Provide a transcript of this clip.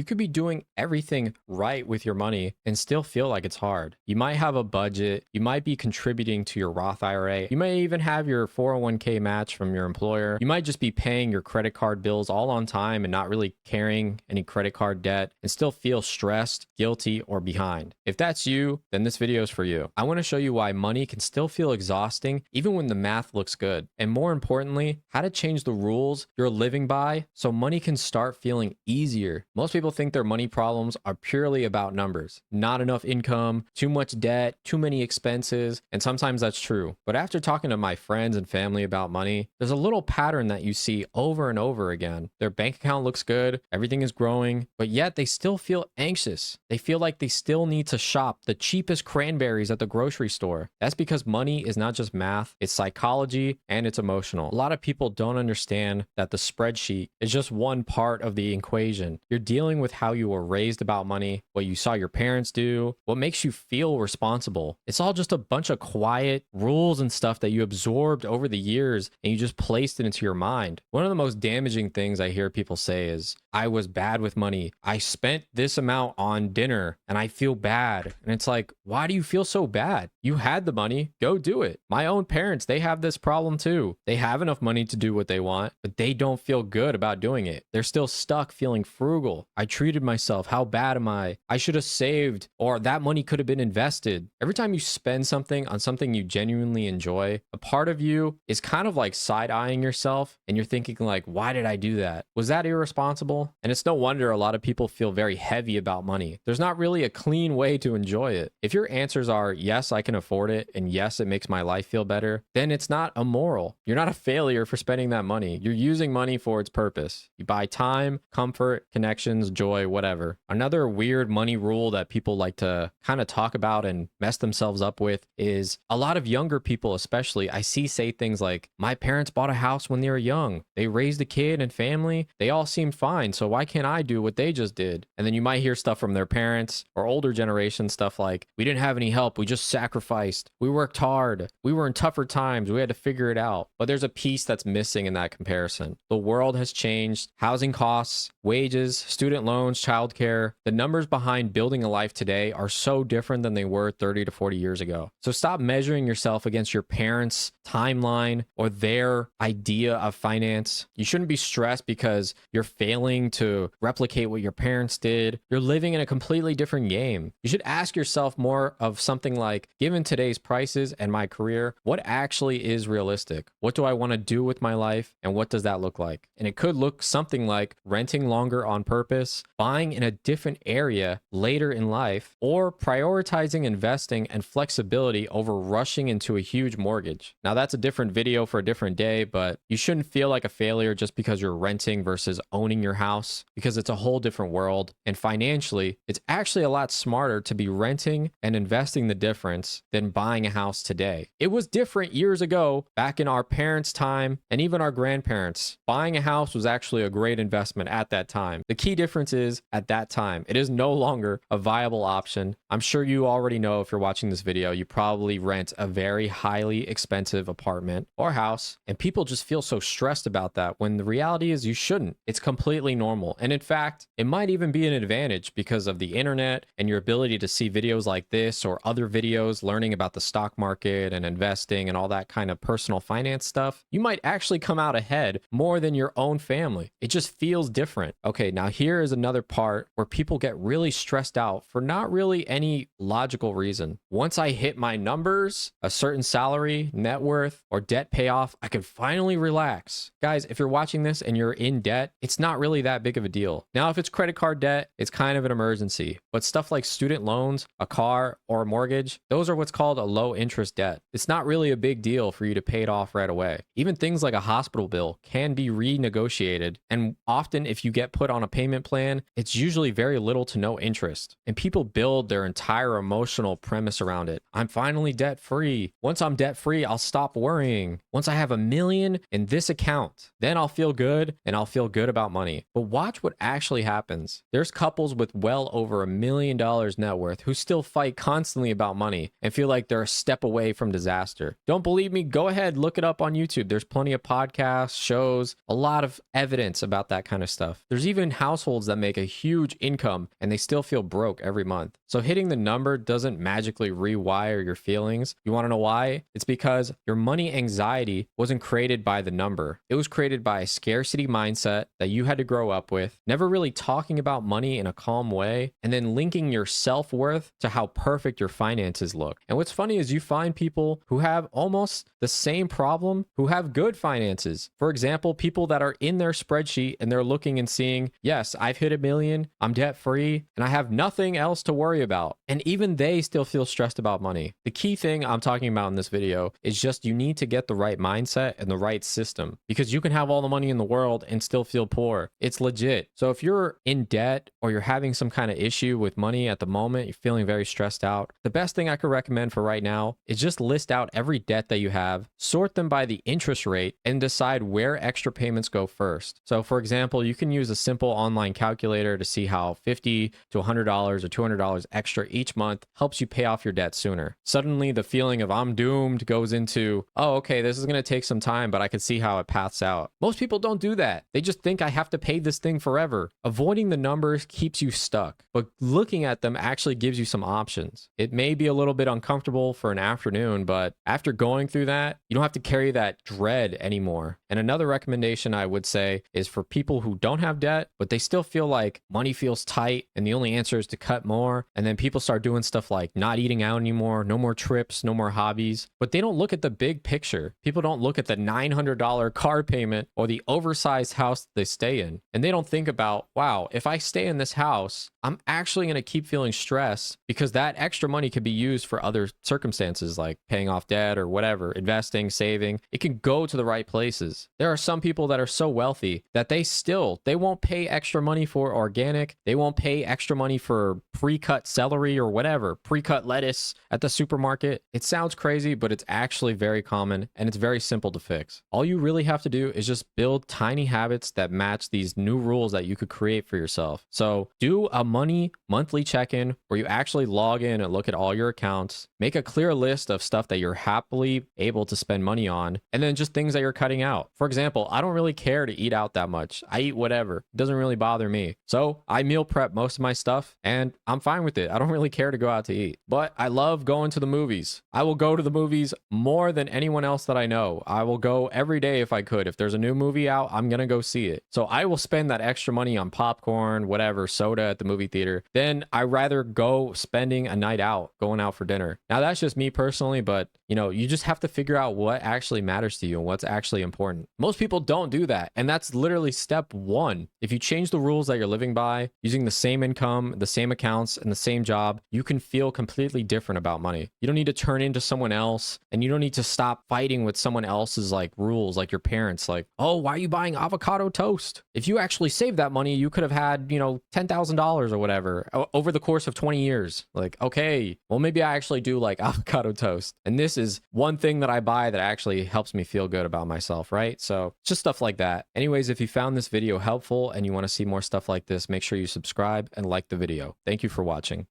You could be doing everything right with your money and still feel like it's hard. You might have a budget, you might be contributing to your Roth IRA, you may even have your 401k match from your employer, you might just be paying your credit card bills all on time and not really carrying any credit card debt and still feel stressed, guilty, or behind. If that's you, then this video is for you. I want to show you why money can still feel exhausting even when the math looks good. And more importantly, how to change the rules you're living by so money can start feeling easier. Most people think their money problems are purely about numbers. Not enough income, too much debt, too many expenses, and sometimes that's true. But after talking to my friends and family about money, there's a little pattern that you see over and over again. Their bank account looks good, everything is growing, but yet they still feel anxious. They feel like they still need to shop the cheapest cranberries at the grocery store. That's because money is not just math, it's psychology and it's emotional. A lot of people don't understand that the spreadsheet is just one part of the equation. You're dealing with how you were raised about money, what you saw your parents do, what makes you feel responsible. It's all just a bunch of quiet rules and stuff that you absorbed over the years and you just placed it into your mind. One of the most damaging things I hear people say is, I was bad with money. I spent this amount on dinner and I feel bad. And it's like, why do you feel so bad? You had the money, go do it. My own parents, they have this problem too. They have enough money to do what they want, but they don't feel good about doing it. They're still stuck feeling frugal. I treated myself. How bad am I? I should have saved, or that money could have been invested. Every time you spend something on something you genuinely enjoy, a part of you is kind of like side-eyeing yourself and you're thinking like, why did I do that? Was that irresponsible? And it's no wonder a lot of people feel very heavy about money. There's not really a clean way to enjoy it. If your answers are, yes, I can afford it, and yes, it makes my life feel better, then it's not immoral. You're not a failure for spending that money. You're using money for its purpose. You buy time, comfort, connections, joy, whatever. Another weird money rule that people like to kind of talk about and mess themselves up with is a lot of younger people, especially, I see say things like, my parents bought a house when they were young. They raised a kid and family. They all seemed fine. So why can't I do what they just did? And then you might hear stuff from their parents or older generation stuff like, we didn't have any help. We just sacrificed. We worked hard. We were in tougher times. We had to figure it out. But there's a piece that's missing in that comparison. The world has changed. Housing costs, wages, student loans, childcare. The numbers behind building a life today are so different than they were 30 to 40 years ago. So stop measuring yourself against your parents' timeline or their idea of finance. You shouldn't be stressed because you're failing to replicate what your parents did. You're living in a completely different game. You should ask yourself more of something like, given today's prices and my career, what actually is realistic? What do I want to do with my life? And what does that look like? And it could look something like renting longer on purpose, buying in a different area later in life, or prioritizing investing and flexibility over rushing into a huge mortgage. Now, that's a different video for a different day, but you shouldn't feel like a failure just because you're renting versus owning your house, because it's a whole different world. And financially, it's actually a lot smarter to be renting and investing the difference than buying a house today. It was different years ago, back in our parents' time and even our grandparents. Buying a house was actually a great investment at that time. The key difference is at that time, it is no longer a viable option. I'm sure you already know, if you're watching this video, you probably rent a very highly expensive apartment or house, and people just feel so stressed about that when the reality is you shouldn't. It's completely normal. And in fact, it might even be an advantage because of the internet and your ability to see videos like this or other videos learning about the stock market and investing and all that kind of personal finance stuff. You might actually come out ahead more than your own family. It just feels different. Okay, now here is another part where people get really stressed out for not really any logical reason. Once I hit my numbers, a certain salary, net worth, or debt payoff, I can finally relax. Guys, if you're watching this and you're in debt, it's not really that big of a deal. Now, if it's credit card debt, it's kind of an emergency. But stuff like student loans, a car, or a mortgage, those are what's called a low interest debt. It's not really a big deal for you to pay it off right away. Even things like a hospital bill can be renegotiated. And often if you get put on a payment plan, it's usually very little to no interest. And people build their entire emotional premise around it. I'm finally debt free. Once I'm debt free, I'll stop worrying. Once I have $1 million in this account, then I'll feel good and I'll feel good about money. But watch what actually happens. There's couples with well over $1 million net worth who still fight constantly about money and feel like they're a step away from disaster. Don't believe me? Go ahead, look it up on YouTube. There's plenty of podcasts, shows, a lot of evidence about that kind of stuff. There's even households that make a huge income and they still feel broke every month. So hitting the number doesn't magically rewire your feelings. You want to know why? It's because your money anxiety wasn't created by the number. It was created by a scarcity mindset that you had to grow up with, never really talking about money in a calm way, and then linking your self-worth to how perfect your finances look. And what's funny is you find people who have almost the same problem who have good finances. For example, people that are in their spreadsheet and they're looking and seeing, yes, I've hit 1 million, I'm debt free, and I have nothing else to worry about. And even they still feel stressed about money. The key thing I'm talking about in this video is just you need to get the right mindset and the right system, because you can have all the money in the world and still feel poor. It's legit. So if you're in debt or you're having some kind of issue with money at the moment, you're feeling very stressed out, the best thing I could recommend for right now is just list out every debt that you have, sort them by the interest rate, and decide where extra payments go first. So for example, you can use a simple online calculator to see how $50 to $100 or $200 extra each month helps you pay off your debt sooner. Suddenly the feeling of I'm doomed goes into, oh, okay, this is going to take some time, but I can see how it paths out. Most people don't do that. They just think I have to pay this thing forever. Avoiding the numbers keeps you stuck, but looking at them actually gives you some options. It may be a little bit uncomfortable for an afternoon, but after going through that, you don't have to carry that dread anymore. And another recommendation I would say is for people who don't have debt, but they still feel like money feels tight and the only answer is to cut more. And then people start doing stuff like not eating out anymore, no more trips, no more hobbies, but they don't look at the big picture. People don't look at the $900 car payment or the oversized house they stay in. And they don't think about, wow, if I stay in this house, I'm actually going to keep feeling stressed because that extra money could be used for other circumstances like paying off debt or whatever, investing, saving. It can go to the right places. There are some people that are so wealthy that they won't pay extra money for organic. They won't pay extra money for pre-cut celery or whatever, pre-cut lettuce at the supermarket. It sounds crazy, but it's actually very common and it's very simple to fix. All you really have to do is just build tiny habits that match these new rules that you could create for yourself. So do a money monthly check-in where you actually log in and look at all your accounts, make a clear list of stuff that you're happily able to spend money on, and then just things that you're cutting out. For example, I don't really care to eat out that much. I eat whatever. It doesn't really bother me. So I meal prep most of my stuff and I'm fine with it. I don't really care to go out to eat, but I love going to the movies. I will go to the movies more than anyone else that I know. I will go every day if I could. If there's a new movie out, I'm going to go see it. So I will spend that extra money on popcorn, whatever, soda at the movie theater. Then I rather go spending a night out, going out for dinner. Now that's just me personally, but you just have to figure out what actually matters to you and what's actually important. Most people don't do that. And that's literally step one. If you change the rules that you're living by, using the same income, the same accounts, and the same job, you can feel completely different about money. You don't need to turn into someone else, and you don't need to stop fighting with someone else's rules, like your parents, like, oh, why are you buying avocado toast? If you actually saved that money, you could have had, $10,000 or whatever over the course of 20 years. Like, okay, well, maybe I actually do like avocado toast. And this is one thing that I buy that actually helps me feel good about myself, right? So just stuff like that. Anyways, if you found this video helpful and you want to see more stuff like this, make sure you subscribe and like the video. Thank you for watching.